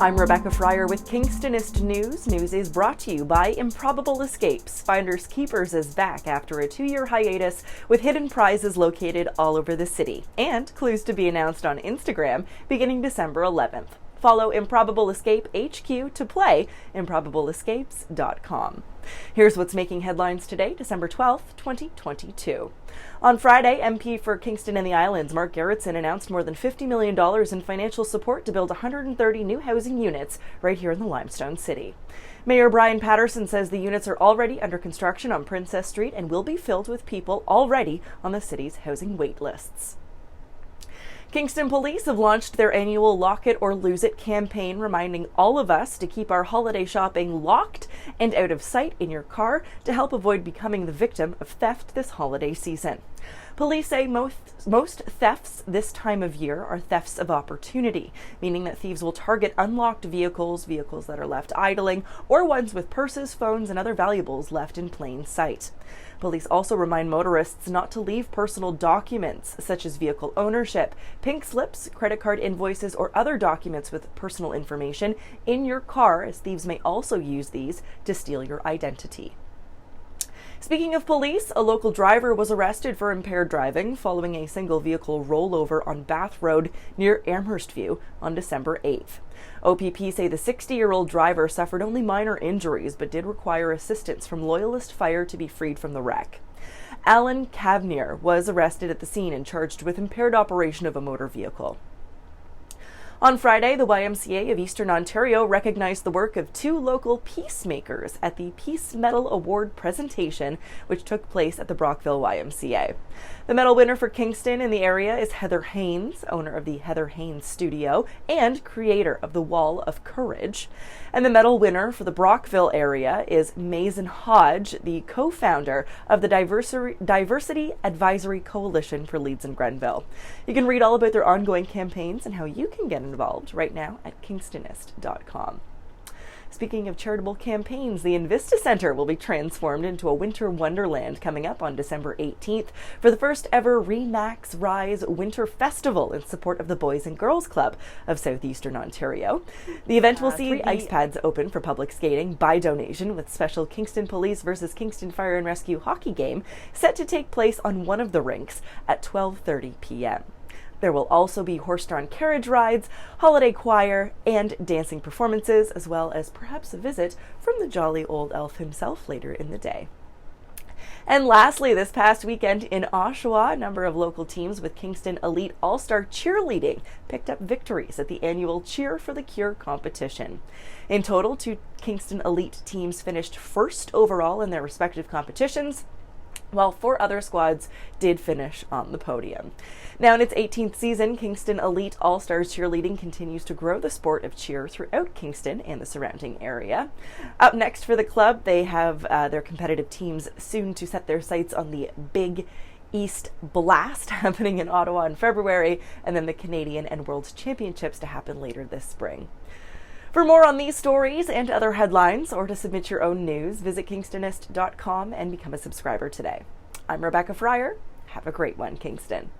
I'm Rebecca Fryer with Kingstonist News. News is brought to you by Improbable Escapes. Finders Keepers is back after a 2-year hiatus with hidden prizes located all over the city and clues to be announced on Instagram beginning December 11th. Follow Improbable Escape HQ to play improbableescapes.com. Here's what's making headlines today, December 12th, 2022. On Friday, MP for Kingston and the Islands, Mark Gerritsen, announced more than $50 million in financial support to build 130 new housing units right here in the Limestone City. Mayor Brian Patterson says the units are already under construction on Princess Street and will be filled with people already on the city's housing wait lists. Kingston Police have launched their annual Lock It or Lose It campaign, reminding all of us to keep our holiday shopping locked and out of sight in your car to help avoid becoming the victim of theft this holiday season. Police say most thefts this time of year are thefts of opportunity, meaning that thieves will target unlocked vehicles that are left idling, or ones with purses, phones, and other valuables left in plain sight. Police also remind motorists not to leave personal documents, such as vehicle ownership, pink slips, credit card invoices, or other documents with personal information in your car, as thieves may also use these to steal your identity. Speaking of police, a local driver was arrested for impaired driving following a single vehicle rollover on Bath Road near Amherst View on December 8th. OPP say the 60-year-old driver suffered only minor injuries but did require assistance from Loyalist Fire to be freed from the wreck. Alan Cavnier was arrested at the scene and charged with impaired operation of a motor vehicle. On Friday, the YMCA of Eastern Ontario recognized the work of 2 local peacemakers at the Peace Medal Award presentation, which took place at the Brockville YMCA. The medal winner for Kingston in the area is Heather Haynes, owner of the Heather Haynes Studio and creator of the Wall of Courage. And the medal winner for the Brockville area is Mason Hodge, the co-founder of the Diversity Advisory Coalition for Leeds and Grenville. You can read all about their ongoing campaigns and how you can get involved right now at Kingstonist.com. Speaking of charitable campaigns, the Invista Center will be transformed into a winter wonderland coming up on December 18th for the first ever ReMax Rise Winter Festival in support of the Boys and Girls Club of Southeastern Ontario. The event will see ice pads open for public skating by donation, with special Kingston Police versus Kingston Fire and Rescue hockey game set to take place on one of the rinks at 12:30 p.m. There will also be horse-drawn carriage rides, holiday choir, and dancing performances, as well as perhaps a visit from the jolly old elf himself later in the day. And lastly, this past weekend in Oshawa, a number of local teams with Kingston Elite All-Star Cheerleading picked up victories at the annual Cheer for the Cure competition. In total, 2 Kingston Elite teams finished first overall in their respective competitions, while 4 other squads did finish on the podium. Now, in its 18th season, Kingston Elite All-Stars Cheerleading continues to grow the sport of cheer throughout Kingston and the surrounding area. Up next for the club, they have their competitive teams soon to set their sights on the Big East Blast happening in Ottawa in February, and then the Canadian and World Championships to happen later this spring. For more on these stories and other headlines, or to submit your own news, visit Kingstonist.com and become a subscriber today. I'm Rebecca Fryer. Have a great one, Kingston.